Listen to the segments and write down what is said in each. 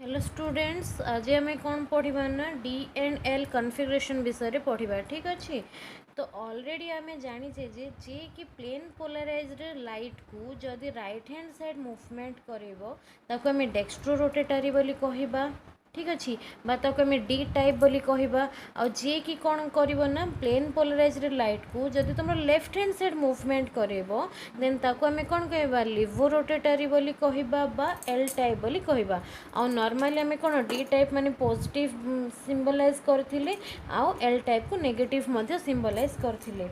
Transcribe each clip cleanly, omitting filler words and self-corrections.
Hello students, आज आम कौन पढ़ा ना डी एंड एल कन्फिगरेशन विषय पढ़ा। ठीक अच्छे। तो ऑलरेडी आम जाचे जे कि प्लेन पोलराइज्ड लाइट को जदि राइट हैंड साइड मूवमेंट करें डेक्स्ट्रो रोटेटरी बोली कहवा। ठीक अच्छे। ताको आम डी टाइप बोली कहवा। आ जे कि कौन कर ना प्लेन पोलराइज्ड लाइट को जदि तुम लेफ्ट हैंड साइड मूवमेंट करेबो देन ताको आम कौन कहवा लिवो रोटेटरी बोली कहवा बा एल टाइप बोली कहवा। आ नॉर्मली आम कौन डी टाइप माने पॉजिटिव सिंबलाइज करथिले आ एल टाइप को नेगेटिव मध्य सिंबलाइज करथिले।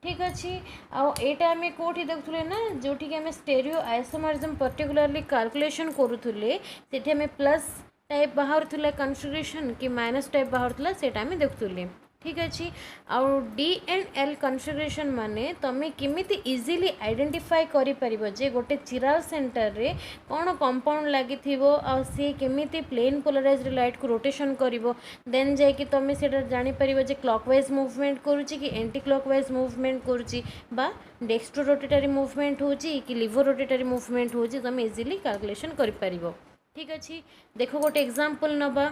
ठीक अच्छे। आईटा आम कौटी देखुले ना जोटि आम स्टेरियो आइसोमरिज्म पर्टिकुलरली कैलकुलेशन करूले सेठी आम प्लस टाइप बाहर थुला कन्फिगरेशन कि माइनस टाइप बाहर थुला सेटा आम देखुले। ठीक अच्छे। आउ डी एंड एल कन्फिगरेशन माने तमें केमिति इजीली आइडेंटिफाई करि परिबो जे गोटे चिराल सेंटर रे कौन कंपाउंड लगी सी केमिति प्लेन पोलराइज्ड लाइट को रोटेशन करिवो देन जाय कि तमें सेटा जानि परिबो जे क्लॉकवाइज मूवमेंट करूची कि एंटी क्लॉकवाइज मूवमेंट करूची बा डेक्स्ट्रो रोटेटरी मूवमेंट होची कि लिवो रोटेटरी मूवमेंट होची तमें इजीली कैलकुलेशन करि परिबो। ठीक अच्छे। देखो गोटे एग्जांपल नबा।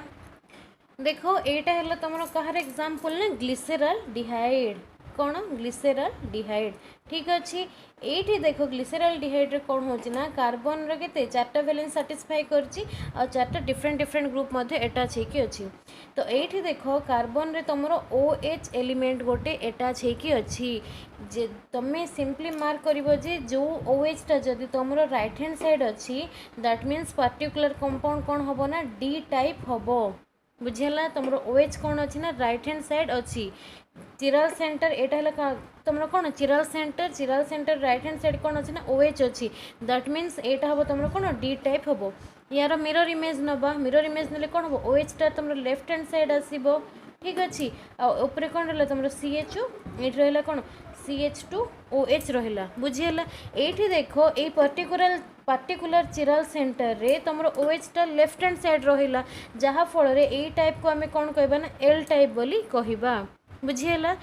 देखो एटा है तुम कहार एग्जांपल ना ग्लिसेरल डिहाइड कौन ग्लिसेरल डिहाइड। ठीक अच्छे। ये देखो ग्लिसेरल डिहाइड कौन होना कार्बन रे चार्टा वैलेंस साटिस्फाई करची और चार्टा डिफरेंट डिफरेंट ग्रुप मध्य अटैच होकी अच्छी। तो ये देखो कार्बन रे तुम OH एलिमेंट गोटे अटैच होकी अच्छी। जे तुम्हें सिंपली मार्क करिवो जे जो OH टा जदि तुम राइट हैंड साइड अच्छी दैट मीन्स पर्टिकुलर कंपाउंड कौन हम ना डी टाइप हम। बुझेला तुम OH कौन अच्छी ना राइट हैंड साइड अच्छी। चिराल सेंटर एटा तुम कौन चिराल सेंटर राइट हैंड साइड कौन अच्छी ना OH अच्छी दैट मीन्स एटा हम तुम कौन डी टाइप हम। यार मिरर इमेज नवा। मिरर इमेज ने कौन हम OH टा तुम लेफ्ट हैंड साइड आसब। ठीक अच्छे। आउे कौन रहा तुम CHO ये रहा कौन CH2OH रहा। बुझीगला। ये देखो ये पार्टिकुलर चिराल सेंटर रे तुम OH टा लेफ्ट हैंड साइड रहा जहाँ फल ए टाइप को आम कौन कहबा ना एल टाइप बोली कहबा। बुझीगला।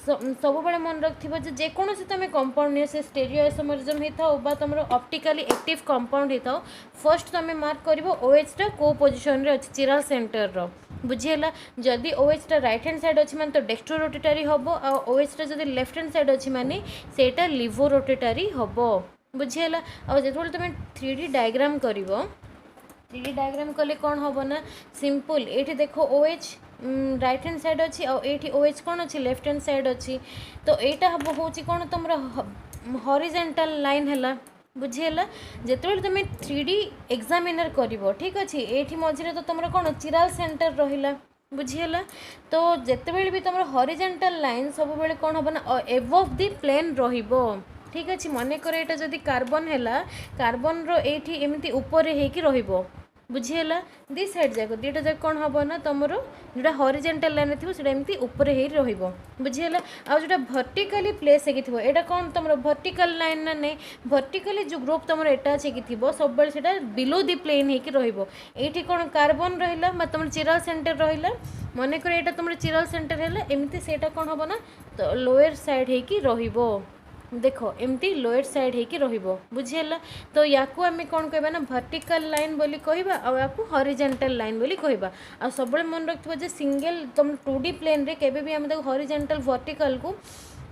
सब बड़े मन रखिथो जेकोसी तुम कंपाउंड नियो से स्टेरियो आइसोमरिज्म होता बा तुम ऑप्टिकली एक्टिव कंपाउंड होता फर्स्ट तुम मार्क कर OH टा को पोजिशन रे अच्छी चिराल सेंटर रो। बुझीगला। जदि OH टा राइट हैंड साइड अच्छी माने तो डेक्स्ट्रो रोटेटरी हम और OH टा जदि लेफ्ट हैंड साइड अच्छी माने सेटा लिवो रोटेटरी हम। बुझीगला। और जो तुम 3D डायग्राम कर 3D डायग्राम कले कौन हम ना सिंपल ये देखो OH राइट हैंड साइड अच्छी और ये OH कौन अच्छी लेफ्ट हैंड साइड अच्छी। तो यहाँ हम हूँ कौन तुम हॉरिजॉन्टल लाइन है। बुझीगला। जिते तुम 3D एग्जामिनर कर। ठीक अच्छे। ये मझे तो तुम कौन चिराल सेंटर रहा। बुझीगला। तो जिते भी तुम हॉरिजॉन्टल लाइन सब बेले कौन हम ना एबव द प्लेन रहिबो। ठीक अच्छे। मन कर यहाँ जदि कार्बन है कार्बन रो एमती ऊपर होगी रहिबो। बुझीगला। दी साइड जाक दीटा जाक कौन हम ना तुम जोटा हॉरिजॉन्टल लाइन थी से ऊपर ही रहिबो। बुझीगला। आ जोटा वर्टिकली प्लेस होगी यहाँ कौन तुम वर्टिकल लाइन ना नहीं वर्टिकली जो ग्रुप तुम अटैच होगी सब से बिलो दी प्लेन होगी रहिबो। ये कौन कार्बन रहा तुम चिराल सेंटर रहा मन कर यहाँ तुम चिराल सेंटर है एमती से कौन हम ना तो लोअर साइड होगी रहिबो। देखो एमती लोअर साइड होगी रहिबो। बुझीगला। तो या आम कौन कहबा ना वर्टिकल लाइन बोली कहबा और या हॉरिजॉन्टल लाइन बोली कहबा। आ सब मन रखिथो जे सिंगल तुम 2D प्लेन रे केबे भी आम हॉरिजॉन्टल वर्टिकल को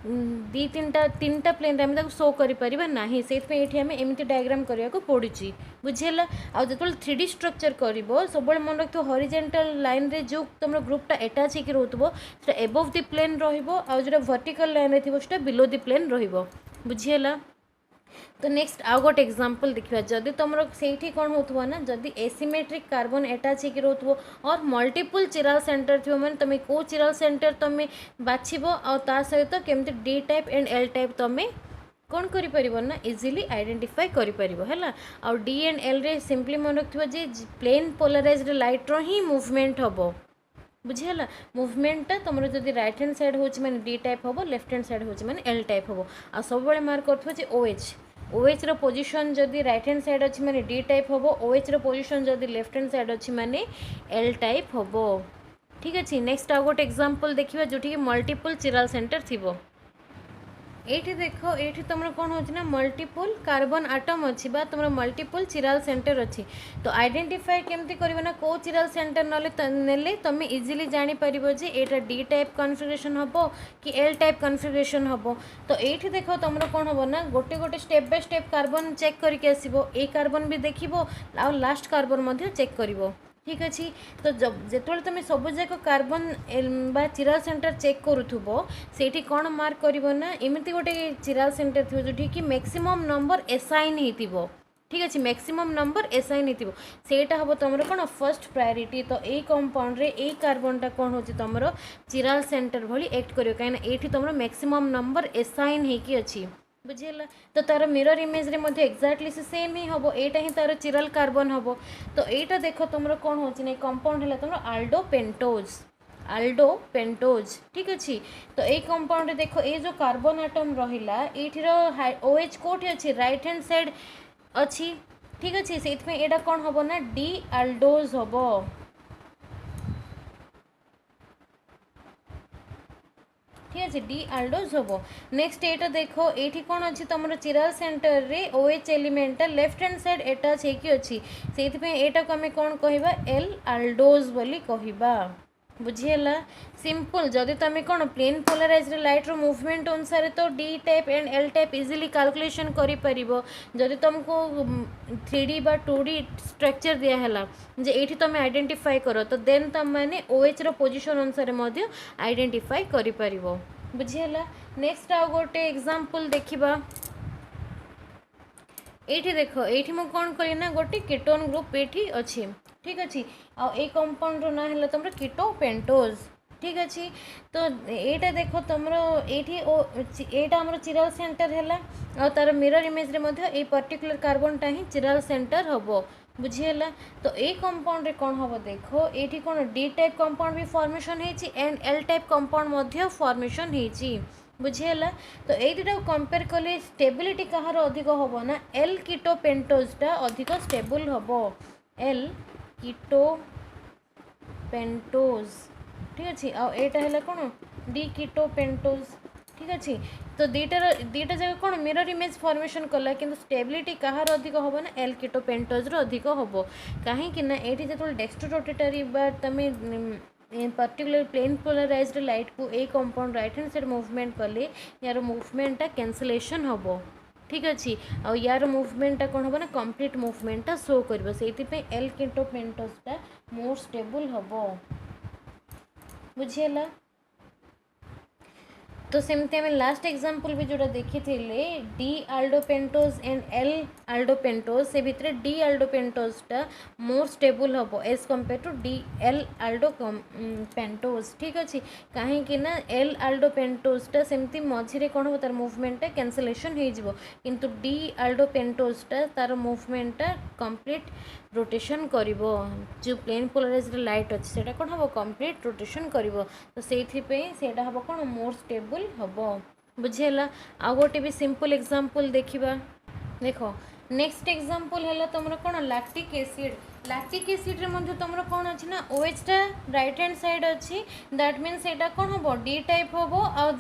दी तीन प्लेन आम शो करें ना से आम एमती डायग्राम करने को पड़ी। बुझीगला। आ जो 3D स्ट्रक्चर कर सब मन रखिथो हॉरिजॉन्टल लाइन रे जो तुम ग्रुपटा अटैच होकर रोथबो से एबव द प्लेन रहिबो आ जो वर्टिकल लाइन रे थिबो सेटा बिलो द प्लेन रहिबो। बुझीगला। तो नेक्स्ट आउ गोटे एग्जांपल देखिए जदि तुम से कौन हो ना जदि एसिमेट्रिक कार्बन अटैच हो और मल्टीपल चिराल सेंटर थी मैंने तुम कौ चिराल सेंटर तुम बाछब आ सहित केमती D type and L type तुम कौन कर ना इजिली आइडेंटिफाई कर आउ डी एंड एल रे सिंपली मन रखिथो जे प्लेन पोलराइज्ड लाइट रो ही मूवमेंट हम। बुझीगला। मूवमेंटा तुम जब राइट हैंड साइड हो मैंने डी टाइप हम लेफ्ट हैंड साइड हो मैंने एल टाइप हम। आ सब मार्क कर OH रो पोजीशन जदि राइट हैंड साइड अच्छी माने डी टाइप हम OH रो पोजीशन जदि लेफ्ट हैंड साइड अच्छी माने एल टाइप हम। ठीक अच्छे। नेक्स्ट आउ गोटे एग्जांपल देखिबा जोठी कि मल्टीपल चिराल सेंटर थिबो। एठी देखो एठी तुम कौन हो ना मल्टीपल कार्बन आटम अच्छी बा तुम मल्टीपल चिराल सेंटर अच्छी तो आइडेंटिफाई केमती कर ना कौ चिराल सेंटर नेले तुम इजिली जापर जे एटा डी टाइप कन्फिगरेशन हम कि एल टाइप कन्फिगरेशन हम तो ये देख तुम कौन हम ना गोटे गोटे step by step carbon check करके आसो ए कार्बन भी देख लास्ट कार्बन चेक कर ठीक अच्छे तो जिते तुम सबूक कार्बन बा चिराल सेंटर चेक करूथुबो सेठी कौन मार्क करना एमती गोटे चिराल सेंटर थी जो कि मैक्सिमम नंबर एसाइन हो ठीक अच्छे मैक्सिमम नंबर एसाइन होटा हम तुम कौन फर्स्ट प्रायोरीटी तो यही कंपाउंड रे यही कार्बनटा कौन हो तुम चिराल सेंटर भली एक्ट कर कहीं ये तुम मैक्सिमम नंबर एसाइन होगी बुझीगला तो तार मिरर इमेज रे मध्य एक्जाक्टली से सेम ही हम एटा ही तार चिराल कार्बन हम तो यहाँ देख तुम कौन हो कंपाउंड है तुम आल्डो पेंटोज ठीक अच्छे तो ये कंपाउंड देख ये जो कार्बन आटम रहा ये OH कोठी अच्छी राइट हैंड साइड अच्छी ठीक अच्छे से यहाँ कौन हम ना डी आल्डोज हम ठीक अच्छे डी आल्डोज हम नेक्स्ट एटा देखो ये कौन अच्छी तुम चिराल सेंटर रे OH एलिमेंटा left hand side attach होती से यहाँ आम कौन कह एल आल्डोज बोली कहवा बुझीगला सिंपल जदि तुम कौन प्लेन पोलराइज लाइट रो मूवमेंट अनुसार तो D type and L type easily calculation करि परिबो जदि तुमको 3D बा 2D स्ट्रक्चर दिया जे एठी तुम आइडेंटिफाई करो तो देन तुम मैंने OH रो पोजीशन अनुसार मध्य आइडेंटिफाई करि परिबो बुझीगला नेक्स्ट आ गोटे एग्जांपल देखिबा ये देख ये मुझे कौन करी ना गोटे कीटोन ग्रुप ये अच्छी ठीक अच्छे आई कंपाउंड ना है तुम कीटो पेंटोज ठीक अच्छे तो यहाँ देख तुम यहाँ आम चिराल सेंटर है तार मिरर इमेज रे पर्टिकुलर कार्बनटा ही चिराल सेंटर हम बुझीगला तो ये कंपाउंड रे कौन हम देख ये कौन डी टाइप कंपाउंड भी फॉर्मेशन होती and L type compound formation होती बुझीगला तो ये दुटा कंपेयर कले स्टेबिलिटी कहार अधिक हम ना एल कीटो पेंटोजटा अधिक स्टेबल हम एल कीटो पेंटोज ठीक अच्छे आईटा है कौन डी कीटो पेंटोज ठीक अच्छे तो दीटा जगह कौन मिरर इमेज फॉर्मेशन कला कि स्टेबिलिटी कहार अधिक हम ना एल कीटो पेंटोज अधिक हम कहीं ये जो डेक्स्ट्रो रोटेटरी बा तुम पर्टिकुलर प्लेन पोलराइज्ड लाइट को ए compound right hand side movement कले यार मूवमेंटा कैंसलेशन हम ठीक अच्छे आ यार मूवमेंटा कौन हम ना कंप्लीट मूवमेंटा शो कर से एल कीटो पेंटोजटा मोर स्टेबल हम बुझीगला तो सेमती आम लास्ट एग्जांपल भी जोड़ा देखी थे D aldopentose and L aldopentose से भितर डी आल्डो पेंटोजटा मोर स्टेबल हम as compare to D L aldopentose ठीक अच्छे कहीं ना एल आल्डो पेंटोजटा सेमती मझे कौन हम तार मूवमेंटा कैंसलेशन हो किंतु डी आल्डो पेंटोजटा तार मूवमेंटा कंप्लीट रोटेशन करिवो जो प्लेन पोलराइज्ड लाइट अच्छे सेटा कौन हम कंप्लीट रोटेशन करिवो तो सेटा हम कौन मोर स्टेबल हम बुझीगला आ गोटे भी सिंपल एग्जांपल देखिबा देखो नेक्स्ट एग्जांपल है तुम कौन लैक्टिक एसिड रे मध्य तुम कौन अच्छी ना OH टा राइट हैंड साइड अच्छी दैट मीन्स एटा कौन हम डी टाइप हम आ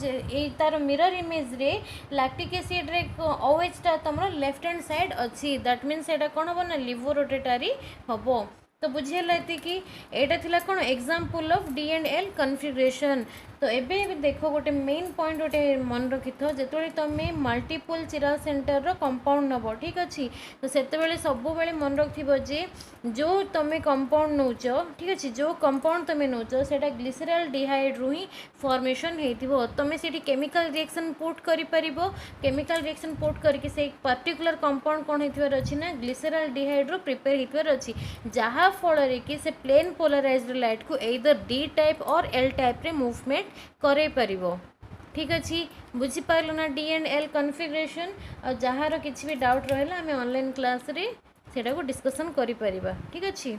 तार मिरर इमेज रे लैक्टिक एसिड रे OH टा तुम लेफ्ट हैंड साइड अच्छी दैट मीन्स एटा कौन हम ना लिवो रोटेटरी हम तो बुझीगला कि एटा थिला कौन example of D and L configuration तो एबे देखो गोटे मेन पॉइंट गोटे मन रखी था जो तुम मल्टीपल चिराल सेंटर रो कंपाउंड नब ठीक अच्छे तो से सब मन रखिबो जे जो तुम कंपाउंड नौच ठीक अच्छे जो कंपाउंड तुम नौच से ग्लिसरल डिहाइड रु ही फॉर्मेशन हो तुम से केमिकल रिएक्शन पुट कर केमिकल रिएक्शन पुट करके से पर्टिकुलर कंपाउंड कौन होइथिबार अछि ना ग्लिसरल डिहाइड रो प्रिपेयर होइथिबार अछि जहाँ फल कि से प्लेन पोलराइज्ड लाइट को एइदर डी टाइप और एल टाइप रे मूवमेंट करे परिबो ठीक अच्छे बुझीपार ना डी एंड एल कन्फिगरेशन और जार किसी भी डाउट रहा आम ऑनलाइन क्लास रे सेटा को डिस्कसन करि परिबा ठीक अच्छे।